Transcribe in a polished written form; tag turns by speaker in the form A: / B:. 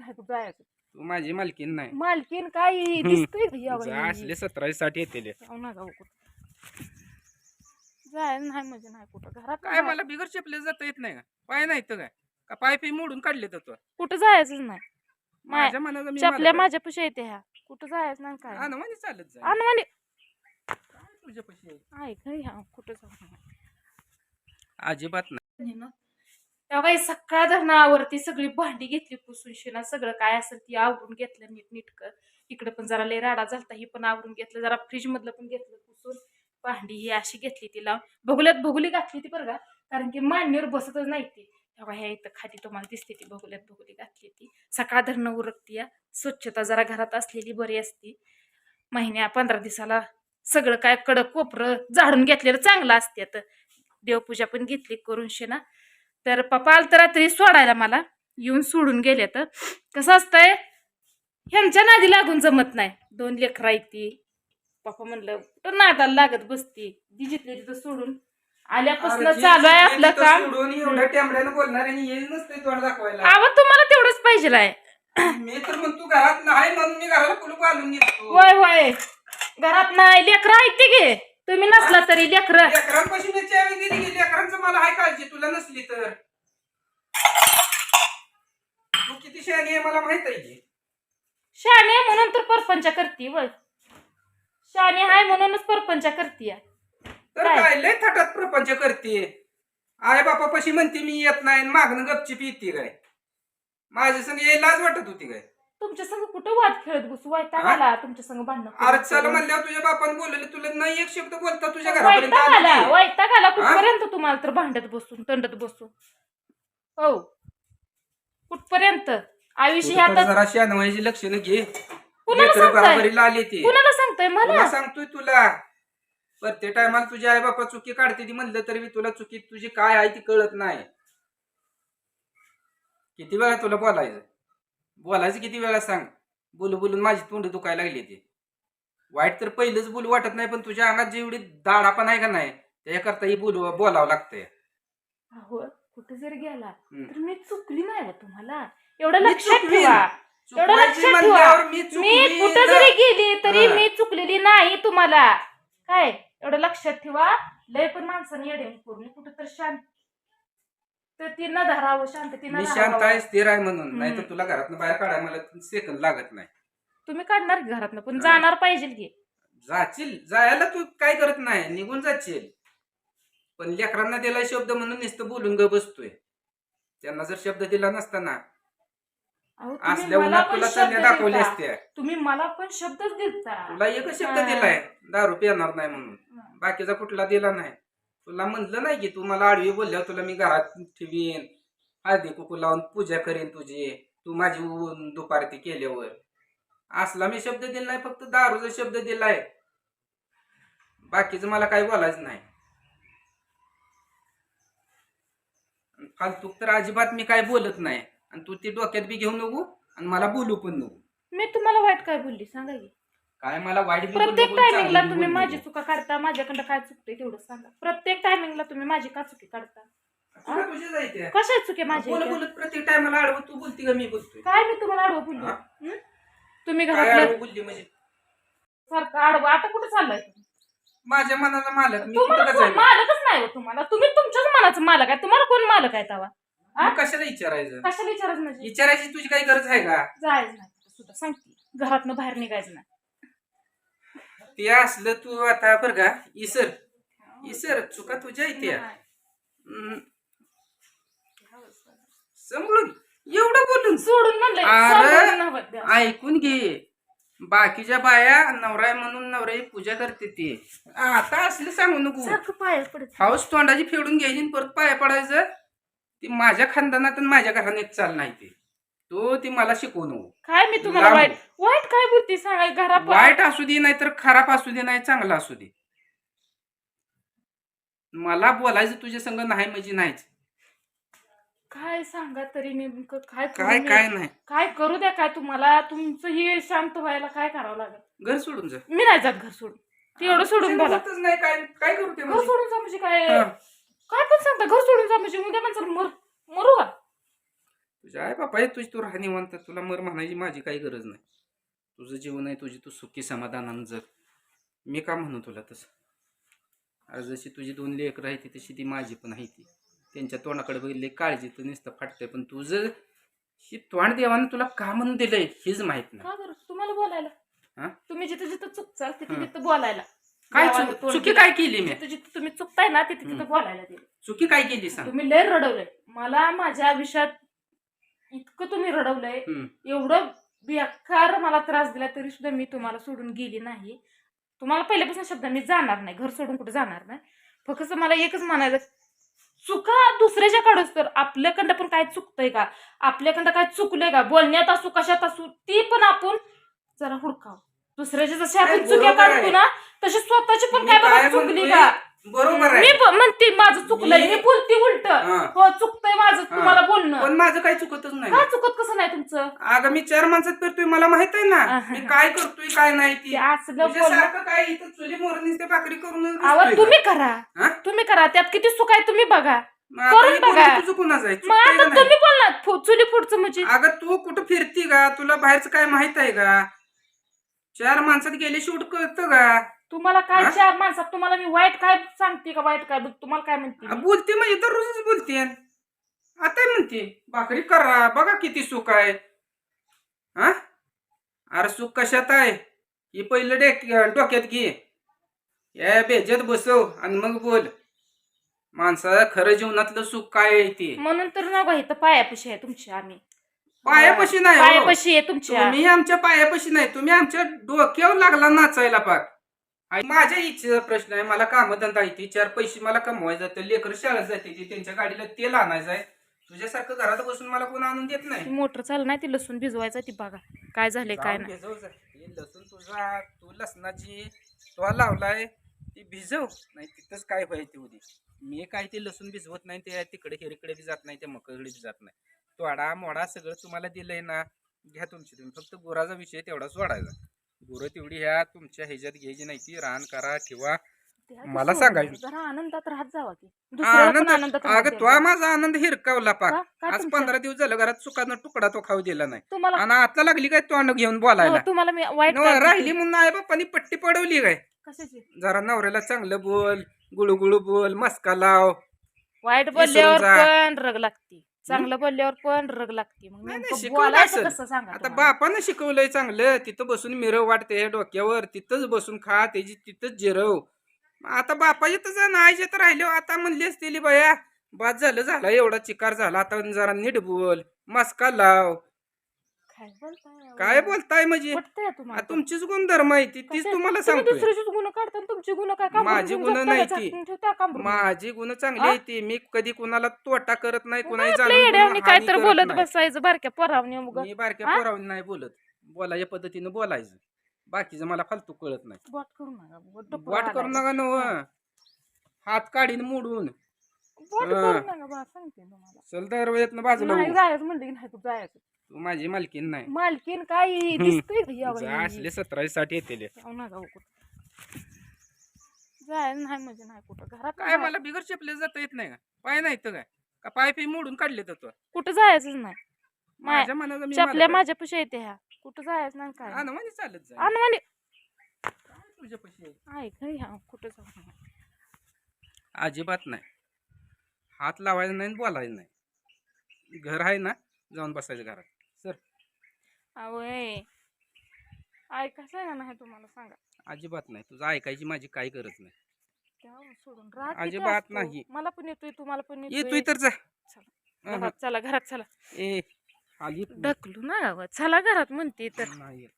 A: नाही तू जायचं.
B: तू माझी मालकीन नाही.
A: मालकीन काय दिसतोय
B: असले 17-60 येते
A: नका जायला नाही म्हणजे नाही कुठं घरात
B: काय मला बिगर चपले जाता येत नाही का? पाय नाही तर काय का पाय पी मोडून काढले तर
A: कुठं जायचंच नाही.
B: माझ्या मनाचा मी
A: चपल्या माझ्या पशी येते ह्या कुठं जायचं नाही काय
B: अनवानी चालत जा.
A: अनवानी
B: तुझ्या पशी
A: ऐक ह्या कुठं जाऊ
B: अजिबात नाही.
A: तेव्हा सकाळ धरणावरती सगळी भांडी घेतली पुसून शिना सगळं काय असेल ती आवरून घेतलं नीटक. इकडे पण जरा लय राडा झालता ही पण आवरून घेतलं जरा फ्रीज मधलं पण घेतलं पुसून. भांडी ही अशी घेतली तिला भगुली घातली ती बरं का कारण की मांडणीवर बसतच नाही ती. तेव्हा ह्या इथं खाली तुम्हाला दिसते ती भगुली घातली ती. सकाळ धरणं उरकती या स्वच्छता जरा घरात असलेली बरी असती. महिन्या 15 दिवसाला सगळं काय कडक कोपरं झाडून घेतलेलं चांगलं असते. तर देवपूजा पण घेतली करून शेना. तर पप्पा आल तर रात्री सोडायला मला येऊन सोडून गेले. तर कसं असतंय ह्यांच्या नादी लागून जमत नाही. 2 लेकरं आहेत ती. पप्पा म्हणलं कुठं नादाला लागत बसती जिथले तिथं सोडून आल्यापासून चालू आहे आपलं काम.
B: एवढ्या टॅमड्यानं बोलणार आणि येईल नसते तोंड दाखवायला.
A: आवाज तुम्हाला तेवढंच पाहिजे आहे.
B: मी तर म्हणतो घरात नाही म्हणून मी घराला कुलूप घालून घेतो.
A: होय घरात नाही लेकरं आहेत ती गे तुम्ही नसला तरी लेकरं.
B: लेकरांपाशी मी चावी दिली की लेकरांचं मला हाय काळजी तुला नसली तर. तू किती शहाणी आहे मला माहित आहे की.
A: शाणे म्हणून तर परपंच करती वय शाणे हाय म्हणूनच परपंच करती.
B: तर काय लय थाटात प्रपंच करते. आई बापापाशी म्हणते मी येत नाही मागणं गपचीप येते काय. माझ्या संग लाज वाटत होती काय.
A: तुमच्या संग कुठं वाद खेळत बसू वैताग आला तुमच्या संग भांडण.
B: अरे चल म्हणल्यावर तुझ्या बापाने बोलले तुला नाही एक शब्द बोलता तुझ्या घरापर्यंत आली.
A: वैताग आला कुठपर्यंत तुम्हाला तर भांडत बसून तंडत बसू. हो कुठपर्यंत आयुष्य ह्यात
B: जरा शहाणवायची लक्षणं घे.
A: कुणाला
B: बराबरीला आली ती.
A: कुणाला सांगतोय मला
B: सांगतोय तुला. प्रत्येक टायमाला तुझी आई बापा चुकी काढते ती म्हणलं तरी मी तुला चुकी तुझी काय आहे ती कळत नाही. किती वेळा तुला बोलायचं किती वेळा सांग. बोलून माझी तोंड दुखायला लागली ती. वाईट तर पहिलंच बोलू वाटत नाही पण तुझ्या अंगात जेवढी दाढा पण आहे का नाही त्याच्याकरता ही बोलावं लागतंय.
A: कुठे जर गेला तर मी चुकली नाही तुम्हाला एवढं लक्षात ठेवा. एवढं लक्षात ठेवा मी कुठे जरी गेली तरी मी चुकलेली नाही तुम्हाला. काय एवढं लक्षात ठेवा. लय पण माणसाने येडे करून कुठं तर शांत तर ती न धरावं शांततेनं.
B: मी शांत आहे स्थिर आहे म्हणून नाही तर तुला घरातून बाहेर काढाय मला सेकंद लागत नाही.
A: तुम्ही काढणार घरातनं पण जाणार पाहिजे की.
B: जायला तू काय करत नाही निघून जाशील. पण लेकरांना दिला शब्द म्हणून नुसतं बोलून ग बसतोय. त्यांना जर शब्द दिला नसताना असल्या उन्हात तुला चांगल्या दाखवल्या असत्या.
A: तुम्ही मला पण शब्दच दिलता.
B: तुला एकच शब्द दिलाय दारू पिणार नाही म्हणून. बाकीचा कुठला दिला नाही. तुला म्हणलं नाही की तू मला आडवी बोलल्यावर तुला मी घरात ठेवीन हळदी कुकू लावून पूजा करेन तुझी तू माझी दुपारती केल्यावर. असला मी शब्द दिला नाही फक्त दारूचा शब्द दिलाय. बाकीचं मला काही बोलायचं नाही. फालतूक तर अजिबात मी काय बोलत नाही. आणि तू ती डोक्यात बी घेऊ नको आणि मला बोलू पण नको.
A: मी तुम्हाला वाईट काय बोलली सांगा की.
B: काय मला वाईट
A: प्रत्येक टायमिंगला तुम्ही माझी चुका काढता माझ्याकडे काय चुकते तेवढं सांगा. प्रत्येक टायमिंगला तुम्ही माझी का चुकी काढता. कशा चुके माझी
B: बोलत प्रत्येक टायमाला आडवं तू बोलती का मी बोलतोय.
A: काय मी तुम्हाला आडवं बोलली. तुम्ही घरातलं
B: बोलली म्हणजे
A: सारखं आडवं आता कुठं चाललंय.
B: माझ्या मनाला मालक मी
A: मालकच नाही तुम्हाला. तुम्ही तुमच्याच मनाचं मालक आहे. तुम्हाला कोण मालक आहे तेव्हा.
B: कशाला विचारायचं.
A: कशाला विचारायचं म्हणजे
B: विचारायची तुझी काही गरज आहे का.
A: जायचं नाही सुद्धा सांगते घरातनं बाहेर निघायचं नाही.
B: ते असलं तू आता बरं का इसर चुका तुझ्या इथे समजून एवढं बोलून
A: सोडून म्हणलं
B: ऐकून घे. बाकीच्या बाया नवरा म्हणून नवरा पूजा करते ती. आता असलं सांगू नको.
A: पाया पडत
B: हाऊस तोंडाची फेडून घ्यायची परत पाया पडायचं. ती माझ्या खानदानात माझ्या घराने चाल नाही ती. तो ती मला शिकवू नको.
A: काय मी तुम्हाला वाईट काय बोलते सांगा. घरा
B: वाईट असू दे नाही तर खराब असू दे नाही चांगला असू दे. मला बोलायचं तुझ्या संग नाही म्हणजे नाहीच.
A: काय सांगा तरी नेमकं काय
B: काय नाही
A: काय करू द्या. काय तुम्हाला तुमचं हे शांत व्हायला काय करावं लागेल.
B: घर सोडून जा.
A: मी नाही जात घर सोडून. तेवढं सोडून बोला.
B: नाही काय करू ते
A: घर सोडून जा म्हणजे काय काय पण सांगता. घर सोडून जा म्हणजे उद्या माणसाला मरू का.
B: तुझ्या आई बापा आहे तुझी, तू राहा निवांत, तुला मर म्हणायची माझी काही गरज नाही. तुझं जीवन आहे, तुझी तू सुखी समाधानानं जग. मी का म्हणू तुला तसं? आज जशी तुझी 2 लेकरं आहे ती तशी ती माझी पण आहे ती. त्यांच्या तोंडाकडे बघितले काळजी तर नुसतं फाटतंय, पण तुझं ही तोंड देवानं तुला का म्हणून दिलंय हेच माहित नाही.
A: का बरं तुम्हाला बोलायला?
B: हा?
A: तुम्ही जिथं जिथं चुकचाल तिथे तिथं बोलायला.
B: काय
A: देवाला तोंड
B: चुकी
A: दिलं.
B: काय केली मी?
A: जिथं जिथं तुम्ही चुकताय ना तिथे तिथं बोलायला दिलं.
B: चुकी काय केली सांग?
A: तुम्ही लय रडवलंय मला, माझ्या आयुष्यात इतकं तुम्ही रडवलंय, एवढं बेकार मला त्रास दिला तरी सुद्धा मी तुम्हाला सोडून गेली नाही. तुम्हाला पहिल्यापासून शब्द मी जाणार नाही, घर सोडून कुठे जाणार नाही. फक्त मला एकच म्हणायचं, चुका दुसऱ्याच्या काढूच तर आपल्याकडं पण काय चुकतंय का, आपल्याकडं काय चुकलंय का, बोलण्यात असू कशात असू ती पण आपण जरा हुडकावं. दुसऱ्याच्या जसे आपण
B: नाही,
A: चुक्या
B: बरोबर आहे.
A: काढतो ना तशी स्वतःची पण
B: मी
A: काय बाबा
B: काय
A: चुकली
B: म्हणतोय,
A: का.
B: बरोबर
A: मी
B: आहे,
A: म्हणते माझं चुकलंय,
B: मी-
A: मी बोलते उलट.
B: हा.
A: हो चुकतंय माझं
B: हा.
A: तुम्हाला बोलणं.
B: पण माझं काही चुकतच नाही.
A: का चुकत कसं नाही तुमचं?
B: अगं मी 4 माणसात करतोय, मला माहित आहे ना
A: हा.
B: मी काय करतोय काय नाही ती.
A: ते असलं बोलणं
B: तुझ्यासारखं काय इथं चुली मोरणीच ते भाकरी करून
A: आवाज
B: दिसतोय
A: तुम्ही करा,
B: हा?
A: तुम्ही करा, त्यात किती सुख आहे तुम्ही बघा.
B: मग आता
A: करून
B: हे
A: बघा.
B: बोलणं तुझं कुणाचं आहे?
A: मग
B: चुकतंय
A: आता
B: का नाही?
A: तुम्ही बोलणार चुली पुढचं म्हणजे
B: अगं तू कुठं फिरती का? तुला बाहेरचं काय माहित आहे का? 4 माणसात गेले शूट कळतं का?
A: तुम्हाला काय
B: हा?
A: 4 माणसात तुम्हाला मी वाईट काय सांगते का वाईट काय तुम्हाला काय म्हणते मी?
B: बोलते म्हणजे दररोजच बोलते. आता म्हणते भाकरी करा बघा किती सुख आहे. हा अरे सुख कशात आहे ही पहिलं डोक्यात घे, या बेजत बसव आणि मग बोल. माणसाला खरं जीवनातलं सुख काय आहे ते.
A: म्हणून तर ना बाई, तर पायापाशी आहे तुमच्या आम्ही.
B: पायापाशी नाही हो.
A: पायापाशी आहे तुमच्या.
B: तुम्ही आमच्या पायापाशी नाही, तुम्ही आमच्या डोक्यावर लागला नाचायला पाक. आणि माझ्या इच्छेचा प्रश्न आहे, मला कामधंदा आहे ती, 4 पैसे मला कमवायचं जातं, लेकर शाळेत जाते ती, त्यांच्या गाडीला तेल आणायचं आहे. तुझ्यासारखं घरात बसून मला कोण आणून देत नाही.
A: ती मोटर चालू नाही, ती लसूण भिजवायचं, ती बघा काय झालंय काय
B: जाऊन
A: नाही.
B: भिजव जा. हे लसूण तुझा, तू लसणाची तो लावलाय ती भिजव, नाही तिथंच काय व्हायचं उद्या. मी काय ते लसूण भिजवत नाही, ते तिकडे हेरीकडे बी जात नाही, त्या मकडे बी जात नाही. तोडा मोडा सगळं तुम्हाला दिलंय ना, घ्या तुमची तुम्ही. फक्त गुराचा विषय तेवढा सोडायचा. गुरं तेवढी ह्या तुमच्या ह्याच्यात घ्यायची नाही, ती रान करा ठेवा. मला सांगायचं
A: जरा आनंदात राहत जावा की दुसऱ्याला पण आनंद
B: आनंद.
A: करून
B: अगं
A: द्यायचा.
B: तो माझा आनंद हिरकावला पाक.
A: का? काय
B: आज
A: तुमच्या?
B: 15 दिवस झालं घरात चुकानं तुकडा तो खाऊ दिला नाही.
A: तुम्हाला
B: आणि आता लागली काय तोंड घेऊन बोलायला.
A: हो, तुम्हाला मी वाईट
B: न,
A: काय
B: राहिली
A: करते?
B: म्हणून आई बाप्पानी पट्टी पडवली काय?
A: कशाची?
B: जरा नवऱ्याला चांगलं बोल, गुळू बोल, मस्का लाव.
A: वाईट
B: विसरून
A: बोलल्यावर
B: जा.
A: पण रग लागते, चांगलं बोलल्यावर पण रग लागते. मग
B: नाही,
A: नेमकं
B: शिकवलं
A: बोलायचं
B: असेल.
A: कसं सांगा
B: आता
A: तुम्हाला?
B: बापानं शिकवलंय चांगलं, तिथं बसून मिरव वाटते डोक्यावर, तिथंच बसून खा, त्याची तिथंच जिरव. आता बापाच्या तर नाही तर राहिले, आता म्हणली असतील बाया बाद झालं एवढा चिकार झाला, आता जरा नीट बोल, मस्का लाव.
A: काय बोलताय?
B: काय बोलताय म्हणजे?
A: पटतंय तुम्हाला?
B: तुमचीच गुणधर्म आहे ती, तीच
A: कशा-
B: तुम्हाला
A: तुम्ही
B: सांगतोय.
A: दुसऱ्याचीच गुण काढता आणि तुमची गुण काय कामावरून
B: माझी
A: घेऊन
B: गुण
A: झोपता
B: नाही
A: का?
B: ती.
A: झाकून ठेवता कामावरून?
B: माझी गुण चांगली
A: हा?
B: आहे ती, मी कधी कुणाला तोटा करत नाही,
A: मग
B: कुणाही
A: आपल्या
B: जाणून
A: येड्यावानी
B: बुजून
A: काय
B: हानी
A: तर
B: करत
A: बोलत
B: नाही.
A: बसायचं बारक्या पोरावनी उगा.
B: मी बारक्या
A: हा?
B: पोरावून नाही बोलत, बोलायच्या पद्धतीनं बोलायचं. बाकीचं मला फालतू कळत नाही.
A: बोट करू नका, डोकं
B: वाट करू
A: वाढायचं.
B: नका नव, हात काढीन मोडून.
A: बोट
B: हा.
A: करू नका बा, सांगते तुम्हाला.
B: चल दरवेळेत बाजूला
A: नाही
B: हो.
A: जायचं म्हणलं की नाही तू जायचं.
B: तू माझी मालकीन नाही.
A: मालकीन काय दिसतोय का या
B: जा,
A: बाई?
B: असले 17 येते
A: जाऊ नका हो कुठं. जायचं नाही म्हणजे नाही कुठं, घरात
B: काय मला बिगर चपले जाता येत नाही का? पाय नाही तर काय का पाय फी मोडून काढले तर तू?
A: कुठं जायचंच नाही.
B: माझ्या मनाचा मी
A: चपल्या माझ्या पशी येते ह्या, कुठं जायचं नाही काय.
B: अनवाणी चालत जा.
A: अनवाणी
B: काय तुझ्या पैसे
A: आहे खरी ह्या, कुठं जाऊ नका.
B: अजिबात नाही. हात लावायचा नाही आणि बोलायचं नाही. घर आहे ना, जाऊन बसायचं घरात. सर
A: आवय ऐकायचं आहे का नाही तुम्हाला सांगा.
B: अजिबात नाही, तुझं ऐकायची माझी काही गरज नाही.
A: द्यावं सोडून राहत किती
B: अजिबात
A: असतो.
B: नाही.
A: मला पण येतोय तुम्हाला पण
B: येतोय तर जा.
A: घरात चला, घरात चला.
B: ए आली
A: ढकलू ना गावात, चला घरात म्हणते तर.
B: नाही येत.